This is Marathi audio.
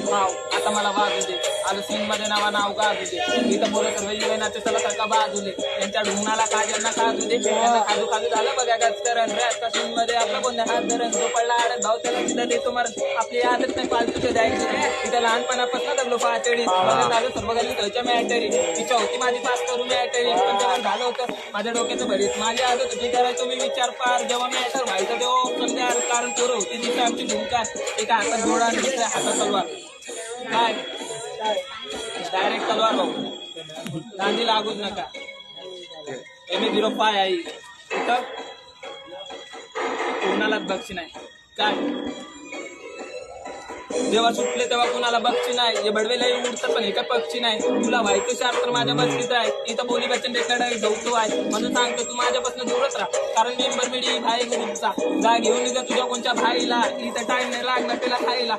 भाव आता मला वाजू दे आलं सीन मध्ये नाव गाजू दे इथं बोलत सर्व युवनाचे चला सारखा बाजूले त्यांच्या ढुंगणाला काजलना खाजू दे त्यांना खाजू खाजू झालं बघा गचकरण रॅपच्या सीन मध्ये आपला कोण हात धरण जो पडला आडत भाव त्याला तिथं देतो मार आपली आदत नाही पालतूचे द्यायची तिथं लहानपणापासून दगलो पाचडी बघत आलो सर्व गल्ली घरच्या मॅटरी इच्छा होती माझी पास करू मॅटरी पण जेव्हा झालं होतं माझ्या डोक्याचं भरीत माझी आदत होती करायचो मी विचार पार जेव्हा मॅटर व्हायचं तेव्हा ऑप्शन द्या कारण पोरं होती तिथे आमची भूमिका एका हातात घोडा आणि दुसऱ्या हातात तलवार काय डायरेक्ट तलवार भाऊ गांधी लागूच नका MA05 आहे इथं कोणालाच बक्षी नाही काय जेव्हा सुटले तेव्हा कुणाला बक्षी नाही हे बडवेला उडतात पण हे काय पक्षी नाही तुला व्हायचं शार तर माझ्या बक्षीत आहे इथं बोली बच्चन रेकॉर्ड गौतू आहे म्हणून सांगतो तू माझ्यापासून दूरच राहा कारण मेंबर मिडी भाई ग्रुपचा जा घेऊन निघा तुझ्या कोणत्या भाईला इथं टाइम नाही लागणार त्याला खायला